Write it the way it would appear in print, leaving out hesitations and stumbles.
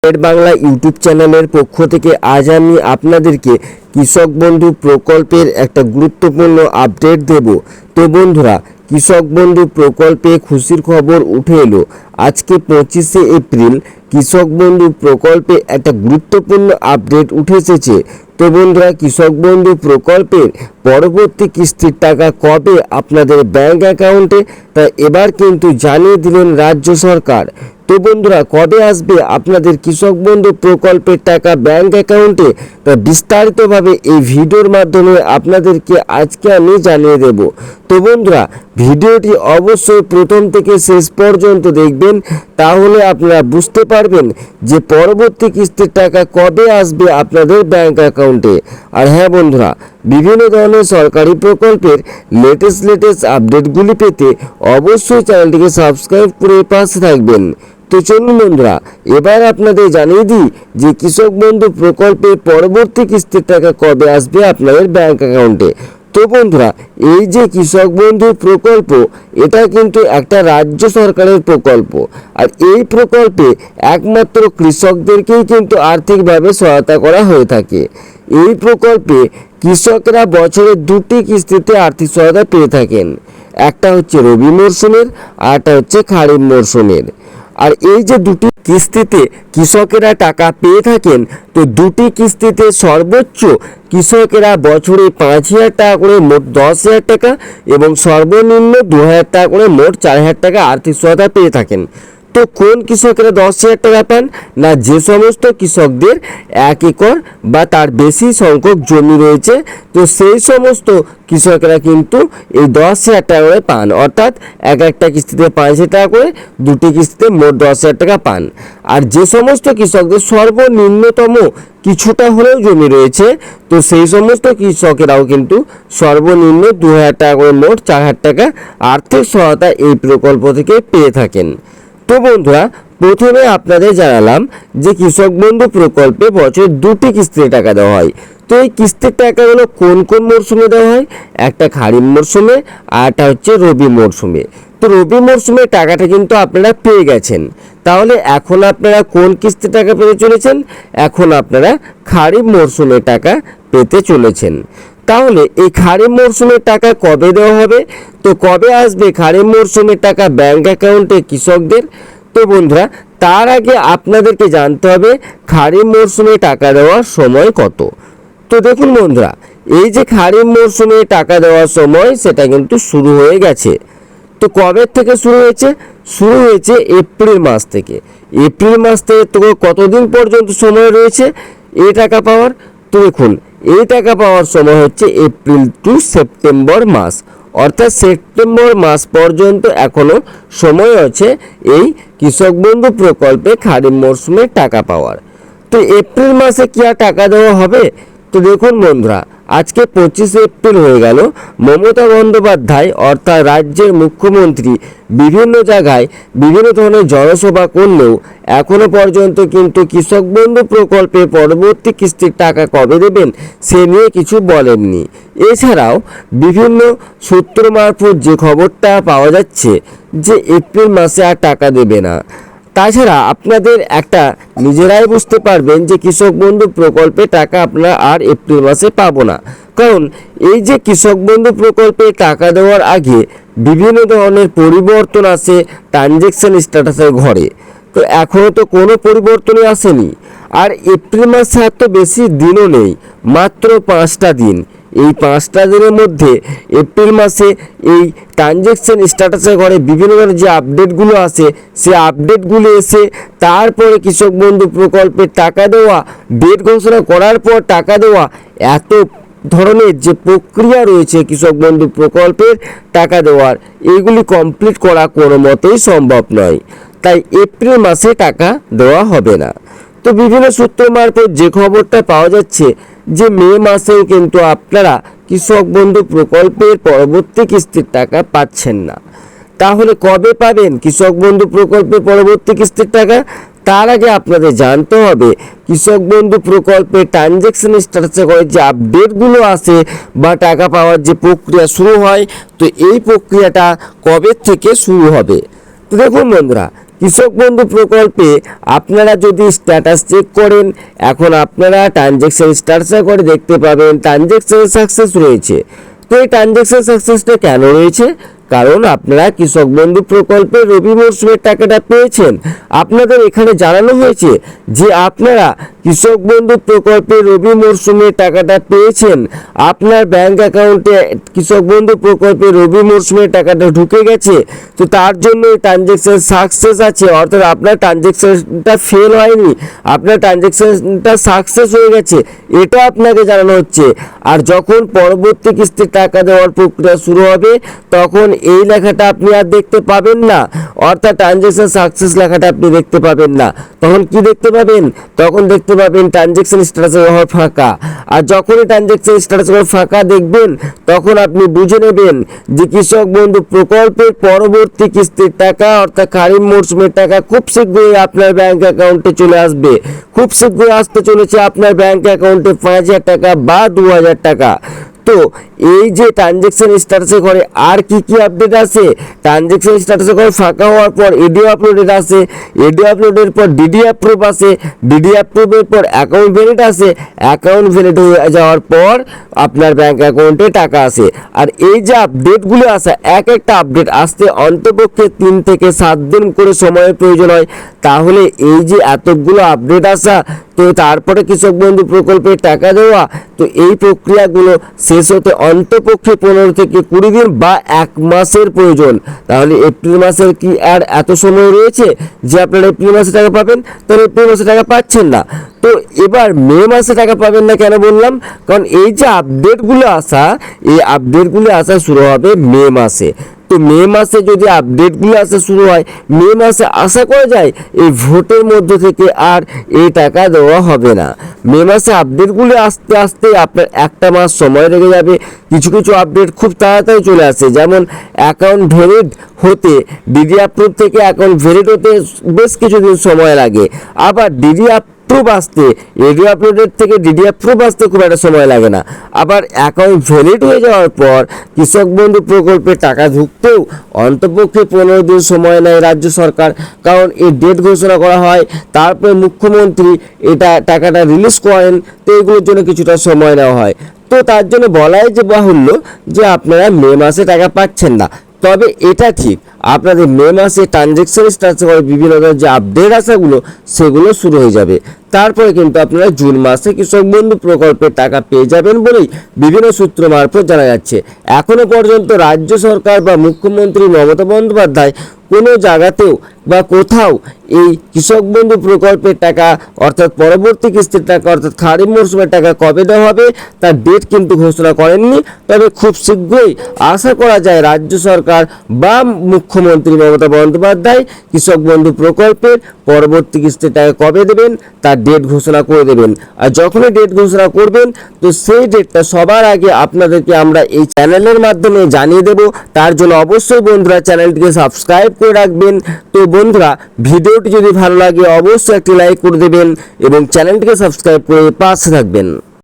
Update Bangla YouTube চ্যানেলের পক্ষ থেকে আজ আমি আপনাদেরকে কৃষক বন্ধু প্রকল্পের একটা গুরুত্বপূর্ণ আপডেট দেব। তো বন্ধুরা, কৃষক বন্ধু প্রকল্পে খুশির খবর উঠে এলো। আজকে 25শে এপ্রিল কৃষক বন্ধু প্রকল্পে একটা গুরুত্বপূর্ণ আপডেট উঠে এসেছে। তো বন্ধুরা, কৃষক বন্ধু প্রকল্পের পরবর্তী কিস্তির টাকা কবে আপনাদের ব্যাংক অ্যাকাউন্টে তা এবার কিন্তু জানিয়ে দিলেন রাজ্য সরকার। তো বন্ধুরা, কবে আসবে আপনাদের কৃষক বন্ধু প্রকল্পের টাকা ব্যাংক অ্যাকাউন্টে তা বিস্তারিতভাবে এই ভিডিওর মাধ্যমে আপনাদেরকে আজকে আমি জানিয়ে দেব। তো বন্ধুরা, ভিডিওটি অবশ্যই প্রথম থেকে শেষ পর্যন্ত দেখবেন, তাহলে আপনারা বুঝতে পারবেন যে পরবর্তী কিস্তির টাকা কবে আসবে আপনাদের ব্যাংক অ্যাকাউন্টে। আর হ্যাঁ বন্ধুরা, বিভিন্ন ধরনের সরকারি প্রকল্পের লেটেস্ট আপডেটগুলি পেতে অবশ্যই চ্যানেলটিকে সাবস্ক্রাইব করে পাশে থাকবেন। তো চলুন বন্ধুরা, এবার আপনাদের জানিয়ে দিই যে কৃষক বন্ধু প্রকল্পের পরবর্তী কিস্তির টাকা কবে আসবে আপনাদের ব্যাংক অ্যাকাউন্টে। তো বন্ধুরা, এই যে কৃষক বন্ধু প্রকল্প, এটা কিন্তু একটা রাজ্য সরকারের প্রকল্প। আর এই প্রকল্পে একমাত্র কৃষকদেরকেই কিন্তু আর্থিকভাবে সহায়তা করা হয়ে থাকে। এই প্রকল্পে কৃষকরা বছরে দুটি কিস্তিতে আর্থিক সহায়তা পেয়ে থাকেন। একটা হচ্ছে রবি মরশুমের আর একটা হচ্ছে খারিফ মরশুমের। আর এই যে দুটি কিস্তিতে কৃষকেরা টাকা পেয়ে থাকেন, তো দুটি কিস্তিতে সর্বোচ্চ কৃষকেরা বছরে 5,000 টাকা করে মোট 10,000 টাকা এবং সর্বনিম্ন 2,000 টাকা করে মোট 4,000 টাকা আর্থিক সহায়তা পেয়ে থাকেন। তো কোন কৃষকেরা 10,000 টাকা পান? না, যে সমস্ত কৃষকদের 1 একর বা তার বেশি সংখ্যক জমি রয়েছে, তো সেই সমস্ত কৃষকেরা কিন্তু এই 10,000 টাকা করে পান। অর্থাৎ একটা কিস্তিতে 5,000 টাকা করে, দুটি কিস্তিতে মোট 10,000 টাকা পান। আর যে সমস্ত কৃষকদের সর্বনিম্নতম কিছুটা হলেও জমি রয়েছে, তো সেই সমস্ত কৃষকেরাও কিন্তু সর্বনিম্ন 2,000 টাকা করে মোট 4,000 টাকা আর্থিক সহায়তা এই প্রকল্প থেকে পেয়ে থাকেন। তো বন্ধুরা, প্রথমে আপনাদের জানালাম যে কৃষক বন্ধু প্রকল্পে বছরে দুটি কিস্তিতে টাকা দেওয়া হয়। তো এই কিস্তির টাকাগুলো কোন কোন মরশুমে দেওয়া হয়? একটা খারিফ মরশুমে আর একটা হচ্ছে রবি মরশুমে। তো রবি মরশুমের টাকাটা কিন্তু আপনারা পেয়ে গেছেন। তাহলে এখন আপনারা কোন কিস্তির টাকা পেতে চলেছেন? এখন আপনারা খারিফ মরশুমের টাকা পেতে চলেছেন। তাহলে এই খারিফ মরশুমের টাকা কবে দেওয়া হবে? তো কবে আসবে খারিফ মরশুমের টাকা ব্যাংক অ্যাকাউন্টে কৃষকদের? তো বন্ধুরা, তার আগে আপনাদেরকে জানতে হবে খারিফ মরশুমে টাকা দেওয়ার সময় কত। তো দেখুন বন্ধুরা, এই যে খারিফ মরশুমে টাকা দেওয়ার সময় সেটা কিন্তু শুরু হয়ে গেছে। তো কবে থেকে শুরু হয়েছে? শুরু হয়েছে এপ্রিল মাস থেকে। এপ্রিল মাস থেকে তো কতদিন পর্যন্ত সময় রয়েছে এই টাকা পাওয়ার? তো দেখুন, এই টাকা পাওয়ার সময় হচ্ছে এপ্রিল টু সেপ্টেম্বর মাস। অর্থাৎ সেপ্টেম্বর মাস পর্যন্ত এখনও সময় আছে এই কৃষক বন্ধু প্রকল্পে খারিফ মরশুমে টাকা পাওয়ার। তো এপ্রিল মাসে কি আর টাকা দেওয়া হবে? তো দেখুন বন্ধুরা, আজকে 25শে এপ্রিল হয়ে গেল। মমতা বন্দ্যোপাধ্যায় অর্থাৎ রাজ্যের মুখ্যমন্ত্রী বিভিন্ন জায়গায় বিভিন্ন ধরনের জনসভা করলেও এখনও পর্যন্ত কিন্তু কৃষক বন্ধু প্রকল্পে পরবর্তী কিস্তির টাকা কবে দেবেন সে নিয়ে কিছু বলেননি। এছাড়াও বিভিন্ন সূত্র মারফত যে খবরটা পাওয়া যাচ্ছে যে এপ্রিল মাসে আর টাকা দেবে না। তাছাড়া আপনাদের একটা নিজেরাই বুঝতে পারবেন যে কৃষক বন্ধু প্রকল্পে টাকা আপনারা আর এপ্রিল মাসে পাবো না। কারণ এই যে কৃষক বন্ধু প্রকল্পে টাকা দেওয়ার আগে বিভিন্ন ধরনের পরিবর্তন আসে ট্রানজ্যাকশন স্ট্যাটাসের ঘরে। তো এখনও তো কোনো পরিবর্তনই আসেনি। আর এপ্রিল মাসে আর তো বেশি দিনও নেই, মাত্র 5টা দিন। এই 5টা দিনের মধ্যে এপ্রিল মাসে এই ট্রানজ্যাকশন স্ট্যাটাসের ঘরে বিভিন্ন ধরনের যে আপডেটগুলো আসে, সে আপডেটগুলো এসে তারপরে কৃষক বন্ধু প্রকল্পের টাকা দেওয়া, ডেট ঘোষণা করার পর টাকা দেওয়া, এত ধরনের যে প্রক্রিয়া রয়েছে কৃষক বন্ধু প্রকল্পের টাকা দেওয়ার, এইগুলি কমপ্লিট করা কোনো মতেই সম্ভব নয়। তাই এপ্রিল মাসে টাকা দেওয়া হবে না। তো বিভিন্ন সূত্র মারফত যে খবরটা পাওয়া যাচ্ছে যে মে মাসেও কিন্তু আপনারা কৃষক বন্ধু প্রকল্পের পরবর্তী কিস্তির টাকা পাচ্ছেন না। তাহলে কবে পাবেন কৃষক বন্ধু প্রকল্পের পরবর্তী কিস্তির টাকা? তার আগে আপনাদের জানতে হবে কৃষক বন্ধু প্রকল্পের ট্রানজ্যাকশন স্ট্যাটাসে করে যে আপডেটগুলো আসে বা টাকা পাওয়ার যে প্রক্রিয়া শুরু হয়, তো এই প্রক্রিয়াটা কবে থেকে শুরু হবে। তো দেখুন বন্ধুরা, কৃষক বন্ধু প্রকল্পে আপনারা যদি স্ট্যাটাস চেক করেন, এখন আপনারা ট্রানজ্যাকশন স্ট্যাটাস করে দেখতে পাবেন ট্রানজ্যাকশন সাকসেস রয়েছে। তো এই ট্রানজ্যাকশন সাকসেসটা কেন রয়েছে? কারণ আপনারা কৃষক বন্ধু প্রকল্পে রবি মরশুমের টাকাটা পেয়েছেন। আপনাদের এখানে জানানো হয়েছে যে আপনারা কৃষক বন্ধু প্রকল্পে রবি মরশুমের টাকাটা পেয়েছেন, আপনার ব্যাংক অ্যাকাউন্টে কৃষক বন্ধু প্রকল্পে রবি মরশুমের টাকাটা ঢুকে গেছে। তো তার জন্য ট্রানজ্যাকশন সাকসেস আছে, অর্থাৎ আপনার ট্রানজ্যাকশনটা ফেল হয়নি, আপনার ট্রানজ্যাকশনটা সাকসেস হয়ে গেছে, এটা আপনাকে জানানো হচ্ছে। আর যখন পরবর্তী কিস্তির টাকা দেওয়ার প্রক্রিয়া শুরু হবে, তখন এই লেখাটা আপনি আর দেখতে পাবেন না, অর্থাৎ ট্রানজ্যাকশন সাকসেস লেখাটা আপনি দেখতে পাবেন না। তখন কি দেখতে পাবেন? তখন দেখতে পাবেন ট্রানজ্যাকশন স্ট্যাটাস ঘর ফাঁকা। আর যখনই ট্রানজ্যাকশন স্ট্যাটাস ঘর ফাঁকা দেখবেন, তখন আপনি বুঝে নেবেন যে কৃষক বন্ধু প্রকল্পের পরবর্তী কিস্তির টাকা অর্থাৎ খারিফ মরশুমের টাকা খুব শীঘ্রই আপনার ব্যাংক অ্যাকাউন্টে চলে আসবে। খুব শীঘ্রই আসতে চলেছে আপনার ব্যাংক অ্যাকাউন্টে 5,000 টাকা বা 2,000 টাকা। তো এই যে ট্রানজ্যাকশন স্ট্যাটাসে ঘরে আর কি কি আপডেট আছে, ট্রানজ্যাকশন স্ট্যাটাসে ঘরে ফাঁকা হওয়ার পর এডিও আপলোডেড আছে, এডিও আপলোডের পর ডিডি অ্যাপ্রুভ আছে, ডিডি অ্যাপ্রুভের পর অ্যাকাউন্ট ভ্যালিড আছে, অ্যাকাউন্ট ভ্যালিড হয়ে যাওয়ার পর আপনার ব্যাংক অ্যাকাউন্টে টাকা আসে। আর এই যে আপডেটগুলো আসে, এক একটা আপডেট আসতে অন্তপক্ষে 3 থেকে 7 দিন করে সময়ের প্রয়োজন হয়। তাহলে এই যে এতগুলো আপডেট আসা, তো তারপরে কৃষক বন্ধু প্রকল্পের টাকা দেওয়া, তো এই প্রক্রিয়াগুলো শেষ হতে অন্তপক্ষে 15 থেকে 20 দিন বা 1 মাসের প্রয়োজন। তাহলে এপ্রিল মাসের কি আর এত সময় রয়েছে যে আপনারা এপ্রিল মাসে টাকা পাবেন? তাহলে এপ্রিল মাসে টাকা পাচ্ছেন না। তো এবার মে মাসে টাকা পাবেন না কেন বললাম? কারণ এই যে আপডেটগুলো আসা, এই আপডেটগুলো আসা শুরু হবে মে মাসে। তো মে মাসে যদি আপডেটগুলো আসা শুরু হয়, মে মাসে আশা করা যায় এই ভোটের মধ্য থেকে আর এই টাকা দেওয়া হবে না। মে মাসে আপডেটগুলো আসতে আসতে আপনার 1 মাস সময় লেগে যাবে। কিছু কিছু আপডেট খুব তাড়াতাড়ি চলে আসে, যেমন অ্যাকাউন্ট ভ্যালিড হতে, ডিডি অ্যাপ্রুভ থেকে অ্যাকাউন্ট ভ্যালিড হতে বেশ কিছুদিন সময় লাগে। আবার ডিডি অ্যাপ্রুভ আসতে, এডিও আপলোডের থেকে ডিডি অ্যাপ্রুভ আসতে খুব একটা সময় লাগে না। আবার অ্যাকাউন্ট ভ্যালিড হয়ে যাওয়ার পর কৃষক বন্ধু প্রকল্পে টাকা ঢুকতেও অন্তপক্ষে 15 দিন সময় নেয় রাজ্য সরকার। কারণ এই ডেট ঘোষণা করা হয়, তারপরে মুখ্যমন্ত্রী এটা টাকাটা রিলিজ করেন, তো এগুলোর জন্য কিছুটা সময় নেওয়া হয়। তো তার জন্য বলাই যে বাহুল্য যে আপনারা মে মাসে টাকা পাচ্ছেন না। তবে এটা ঠিক, আপনাদের মে মাসে ট্রানজ্যাকশন স্ট্যাটাস করে বিভিন্ন ধরনের যে আপডেট আসাগুলো সেগুলো শুরু হয়ে যাবে। তারপরে কিন্তু আপনারা জুন মাসে কৃষক বন্ধু প্রকল্পের টাকা পেয়ে যাবেন বলেই বিভিন্ন সূত্র মারফত জানা যাচ্ছে। এখনো পর্যন্ত রাজ্য সরকার বা মুখ্যমন্ত্রী মমতা বন্দ্যোপাধ্যায় কোনো জায়গাতেও বা কোথাও এই কৃষক বন্ধু প্রকল্পের টাকা অর্থাৎ পরবর্তী কিস্তির টাকা অর্থাৎ খারিফ মরশুমের টাকা কবে দেওয়া হবে তার ডেট কিন্তু ঘোষণা করেননি। তবে খুব শীঘ্রই আশা করা যায় রাজ্য সরকার বা মুখ্যমন্ত্রী মমতা বন্দ্যোপাধ্যায় কৃষক বন্ধু প্রকল্পের পরবর্তী কিস্তির টাকা কবে দেবেন তার ডেট ঘোষণা করে দেবেন। আর যখনই ডেট ঘোষণা করবেন, তো সেই ডেটটা সবার আগে আপনাদেরকে আমরা এই চ্যানেলের মাধ্যমে জানিয়ে দেব। তার জন্য অবশ্যই বন্ধুরা চ্যানেলটিকে সাবস্ক্রাইব করে রাখবেন। তো বন্ধুরা, ভিডিওটি যদি ভালো লাগে অবশ্যই একটি লাইক করে দেবেন এবং চ্যানেলটিকে সাবস্ক্রাইব করে পাশে থাকবেন।